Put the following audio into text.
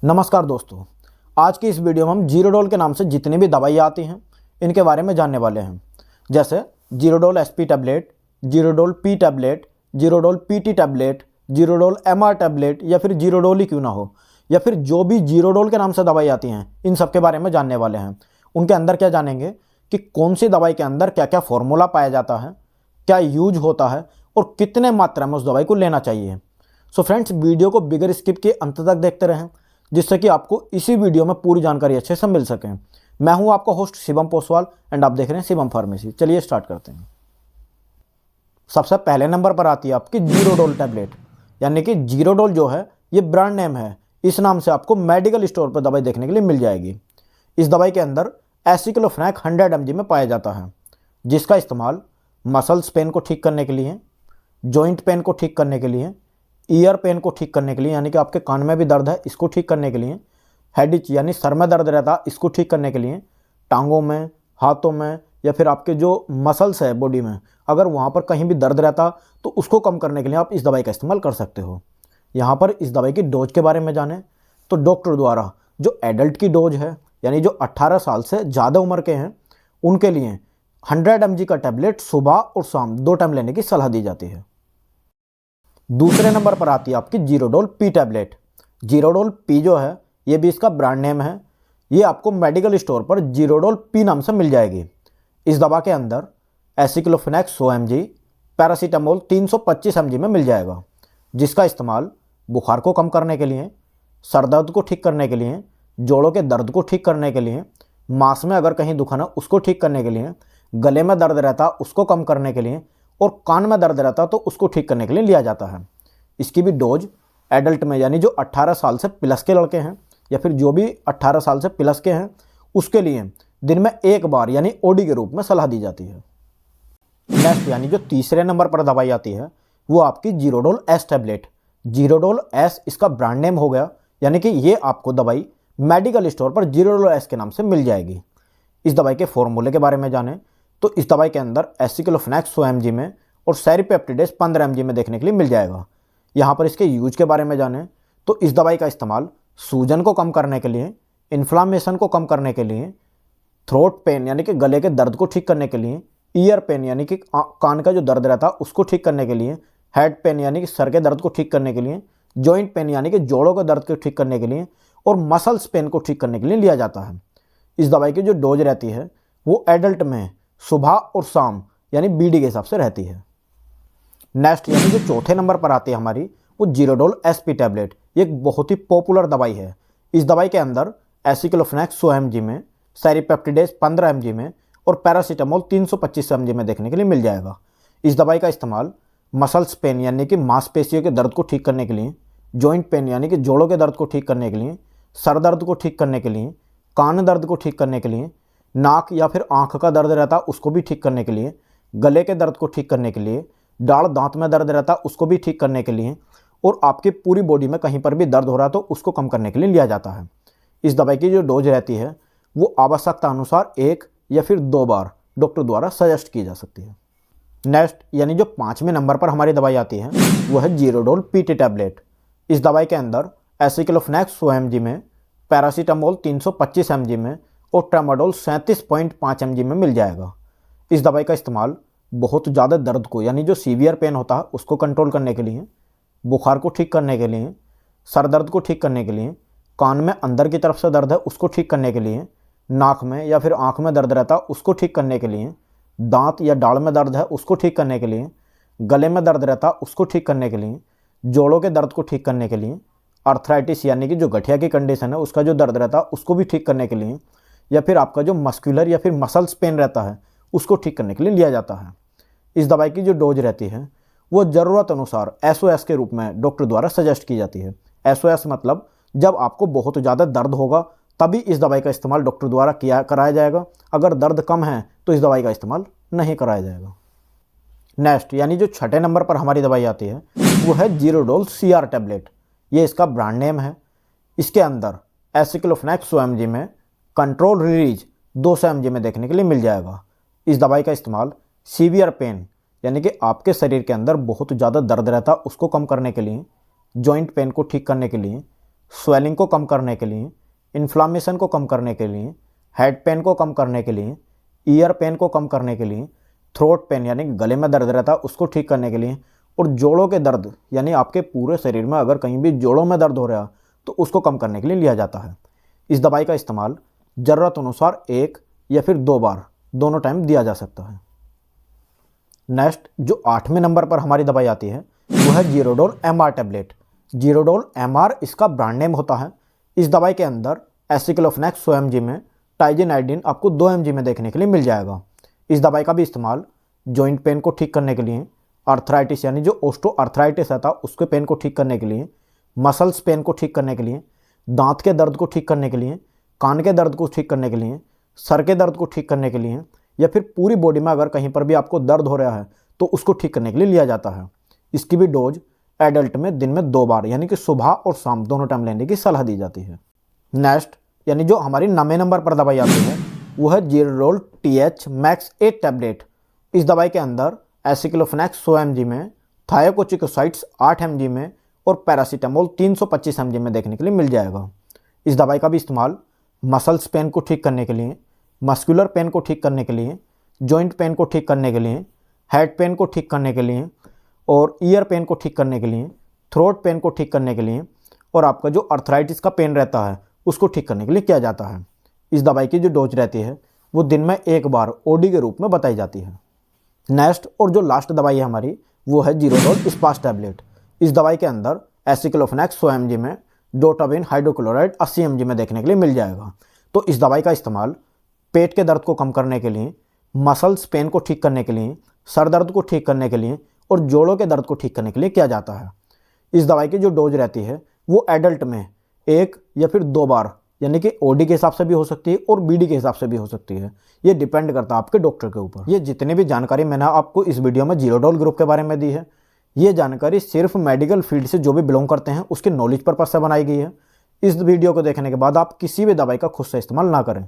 नमस्कार दोस्तों, आज की इस वीडियो में हम जीरोडोल के नाम से जितनी भी दवाइयाँ आती हैं इनके बारे में जानने वाले हैं। जैसे Zerodol SP tablet, Zerodol P tablet, Zerodol PT tablet, Zerodol MR tablet या फिर जीरोडोल ही क्यों ना हो, या फिर जो भी जीरोडोल के नाम से दवाई आती हैं इन सब के बारे में जानने वाले हैं। उनके अंदर क्या जानेंगे कि कौन सी दवाई के अंदर क्या क्या फॉर्मूला पाया जाता है, क्या यूज होता है और कितने मात्रा में उस दवाई को लेना चाहिए। सो फ्रेंड्स, वीडियो को बिगर स्किप के अंत तक देखते रहें जिससे कि आपको इसी वीडियो में पूरी जानकारी अच्छे से मिल सके। मैं हूं आपका होस्ट शिवम पोसवाल एंड आप देख रहे हैं शिवम फार्मेसी। चलिए स्टार्ट करते हैं। सबसे पहले नंबर पर आती है आपकी जीरोडोल टैबलेट, यानी कि जीरोडोल जो है ये ब्रांड नेम है। इस नाम से आपको मेडिकल स्टोर पर दवाई देखने के लिए मिल जाएगी। इस दवाई के अंदर एसिक्लोफेनेक 100 mg में पाया जाता है, जिसका इस्तेमाल मसल्स पेन को ठीक करने के लिए, जॉइंट पेन को ठीक करने के लिए, ईयर पेन को ठीक करने के लिए यानी कि आपके कान में भी दर्द है इसको ठीक करने के लिए, हेड इच यानी सर में दर्द रहता है इसको ठीक करने के लिए, टांगों में, हाथों में या फिर आपके जो मसल्स है बॉडी में अगर वहाँ पर कहीं भी दर्द रहता तो उसको कम करने के लिए आप इस दवाई का इस्तेमाल कर सकते हो। यहाँ पर इस दवाई की डोज के बारे में जानें तो डॉक्टर द्वारा जो एडल्ट की डोज है यानी जो 18 साल से ज़्यादा उम्र के हैं उनके लिए 100 mg का टैबलेट सुबह और शाम 2 टाइम लेने की सलाह दी जाती है। दूसरे नंबर पर आती है आपकी Zerodol P tablet. Zerodol P जो है ये भी इसका ब्रांड नेम है। ये आपको मेडिकल स्टोर पर जीरोडोल पी नाम से मिल जाएगी। इस दवा के अंदर एसिक्लोफेनेक 100 mg, पैरासीटामोल 325 mg में मिल जाएगा, जिसका इस्तेमाल बुखार को कम करने के लिए, सर दर्द को ठीक करने के लिए, जोड़ों के दर्द को ठीक करने के लिए, मांस में अगर कहीं दुखाना उसको ठीक करने के लिए, गले में दर्द रहता उसको कम करने के लिए और कान में दर्द रहता तो उसको ठीक करने के लिए लिया जाता है। इसकी भी डोज एडल्ट में यानी जो 18 साल से प्लस के लड़के हैं या फिर जो भी 18 साल से प्लस के हैं उसके लिए दिन में एक बार यानी ओडी के रूप में सलाह दी जाती है। नेक्स्ट यानी जो तीसरे नंबर पर दवाई आती है वो आपकी Zerodol S tablet. Zerodol S इसका ब्रांड नेम हो गया, यानी कि ये आपको दवाई मेडिकल स्टोर पर जीरोडोल एस के नाम से मिल जाएगी। इस दवाई के फॉर्मूले के बारे में जानें तो इस दवाई के अंदर एसिक्लोफेनेक 100 mg में और सेरिपेप्टिडेस 15 mg में देखने के लिए मिल जाएगा। यहाँ पर इसके यूज के बारे में जानें तो इस दवाई का इस्तेमाल सूजन को कम करने के लिए, इन्फ्लामेशन को कम करने के लिए, थ्रोट पेन यानी कि गले के दर्द को ठीक करने के लिए, ईयर पेन यानी कि कान का जो दर्द रहता है उसको ठीक करने के लिए, हेड पेन यानी कि सर के दर्द को ठीक करने के लिए, जॉइंट पेन यानी कि जोड़ों के दर्द को ठीक करने के लिए और मसल्स पेन को ठीक करने के लिए लिया जाता है। इस दवाई की जो डोज रहती है वो एडल्ट में सुबह और शाम यानी बीडी के हिसाब से रहती है। नेक्स्ट यानी जो चौथे नंबर पर आती है हमारी वो जीरोडोल एसपी टैबलेट। ये एक बहुत ही पॉपुलर दवाई है। इस दवाई के अंदर एसिक्लोफेनेक 100 mg में, सेरिपेप्टिडेस 15 mg में और पैरासीटामोल 325 mg में देखने के लिए मिल जाएगा। इस दवाई का इस्तेमाल मसल्स पेन यानी कि मांसपेशियों के दर्द को ठीक करने के लिए, जॉइंट पेन यानी कि जोड़ों के दर्द को ठीक करने के लिए, सर दर्द को ठीक करने के लिए, कान दर्द को ठीक करने के लिए, नाक या फिर आँख का दर्द रहता उसको भी ठीक करने के लिए, गले के दर्द को ठीक करने के लिए, दाढ़ दांत में दर्द रहता उसको भी ठीक करने के लिए और आपकी पूरी बॉडी में कहीं पर भी दर्द हो रहा तो उसको कम करने के लिए लिया जाता है। इस दवाई की जो डोज रहती है वो आवश्यकता अनुसार 1 या फिर 2 बार डॉक्टर द्वारा सजेस्ट की जा सकती है। नेक्स्ट यानी जो 5वें नंबर पर हमारी दवाई आती है वो है जीरोडोल पीटी टैबलेट। इस दवाई के अंदर एसिक्लोफेनेक 100 mg में, पैरासीटामोल 325 mg में और ट्रामाडोल 37.5 mg में मिल जाएगा। इस दवाई का इस्तेमाल बहुत ज़्यादा दर्द को यानी जो सीवियर पेन होता है उसको कंट्रोल करने के लिए, बुखार को ठीक करने के लिए, सर दर्द को ठीक करने के लिए, कान में अंदर की तरफ से दर्द है उसको ठीक करने के लिए, नाक में या फिर आँख में दर्द रहता है उसको ठीक करने के लिए, दांत या दाढ़ में दर्द है उसको ठीक करने के लिए, गले में दर्द रहता है उसको ठीक करने के लिए, जोड़ों के दर्द को ठीक करने के लिए, आर्थराइटिस यानी कि जो गठिया की कंडीशन है उसका जो दर्द रहता है उसको भी ठीक करने के लिए, या फिर आपका जो मस्कुलर या फिर मसल्स पेन रहता है उसको ठीक करने के लिए लिया जाता है। इस दवाई की जो डोज रहती है वो ज़रूरत अनुसार SOS के रूप में डॉक्टर द्वारा सजेस्ट की जाती है। SOS मतलब जब आपको बहुत ज़्यादा दर्द होगा तभी इस दवाई का इस्तेमाल डॉक्टर द्वारा कराया जाएगा। अगर दर्द कम है तो इस दवाई का इस्तेमाल नहीं कराया जाएगा। नेक्स्ट यानी जो 6ठे नंबर पर हमारी दवाई आती है वो है जीरोडोल CR टैबलेट। ये इसका ब्रांड नेम है। इसके अंदर एसिक्लोफेनेक 100 mg में, कंट्रोल रिलीज 200 mg में देखने के लिए मिल जाएगा। इस दवाई का इस्तेमाल सीवियर पेन यानी कि आपके शरीर के अंदर बहुत ज़्यादा दर्द रहता उसको कम करने के लिए, जॉइंट पेन को ठीक करने के लिए, स्वेलिंग को कम करने के लिए, इन्फ्लामेशन को कम करने के लिए, हेड पेन को कम करने के लिए, ईयर पेन को कम करने के लिए, थ्रोट पेन यानी गले में दर्द रहता है उसको ठीक करने के लिए, और जोड़ों के दर्द यानी आपके पूरे शरीर में अगर कहीं भी जोड़ों में दर्द हो रहा है तो उसको कम करने के लिए लिया जाता है। इस दवाई का इस्तेमाल ज़रूरत अनुसार 1 या फिर 2 बार दोनों टाइम दिया जा सकता है। नेक्स्ट जो 8वें नंबर पर हमारी दवाई आती है वो है Zerodol MR tablet. Zerodol MR इसका ब्रांड नेम होता है। इस दवाई के अंदर एसिक्लोफेनेक 100 mg में, टाइजिनाइडिन आपको 2 mg में देखने के लिए मिल जाएगा। इस दवाई का भी इस्तेमाल जॉइंट पेन को ठीक करने के लिए, आर्थराइटिस यानी जो ओस्टो आर्थराइटिस आता है उसके पेन को ठीक करने के लिए, मसल्स पेन को ठीक करने के लिए, दांत के दर्द को ठीक करने के लिए, कान के दर्द को ठीक करने के लिए, सर के दर्द को ठीक करने के लिए, या फिर पूरी बॉडी में अगर कहीं पर भी आपको दर्द हो रहा है तो उसको ठीक करने के लिए लिया जाता है। इसकी भी डोज एडल्ट में दिन में 2 बार यानी कि सुबह और शाम दोनों टाइम लेने की सलाह दी जाती है। नेक्स्ट यानी जो हमारी 9वें नंबर पर दवाई आती है वो है जीरोडोल TH मैक्स 8 टैबलेट। इस दवाई के अंदर एसिक्लोफेनेक 100 mg में, थायोकोचिकोसाइड्स 8 mg में और पैरासीटामोल 325 mg में देखने के लिए मिल जाएगा। इस दवाई का भी इस्तेमाल मसल्स पेन को ठीक करने के लिए, मस्कुलर पेन को ठीक करने के लिए, जॉइंट पेन को ठीक करने के लिए, हेड पेन को ठीक करने के लिए और ईयर पेन को ठीक करने के लिए, थ्रोट पेन को ठीक करने के लिए और आपका जो अर्थराइटिस का पेन रहता है उसको ठीक करने के लिए किया जाता है। इस दवाई की जो डोज रहती है वो दिन में 1 बार OD के रूप में बताई जाती है। नेक्स्ट और जो लास्ट दवाई है हमारी वो है जीरोडोल स्पास टैबलेट। इस दवाई के अंदर एसिक्लोफेनेक 100 mg में, डोटाबिन हाइड्रोक्लोराइड 80 mg में देखने के लिए मिल जाएगा। तो इस दवाई का इस्तेमाल पेट के दर्द को कम करने के लिए, मसल्स पेन को ठीक करने के लिए, सर दर्द को ठीक करने के लिए और जोड़ों के दर्द को ठीक करने के लिए किया जाता है। इस दवाई की जो डोज रहती है वो एडल्ट में 1 या फिर 2 बार यानी कि OD के हिसाब से भी हो सकती है और BD के हिसाब से भी हो सकती है। ये डिपेंड करता है आपके डॉक्टर के ऊपर। ये जितनी भी जानकारी मैंने आपको इस वीडियो में जीरोडोल ग्रुप के बारे में दी है, ये जानकारी सिर्फ मेडिकल फील्ड से जो भी बिलोंग करते हैं उसके नॉलेज पर्पज से बनाई गई है। इस वीडियो को देखने के बाद आप किसी भी दवाई का खुद से इस्तेमाल ना करें।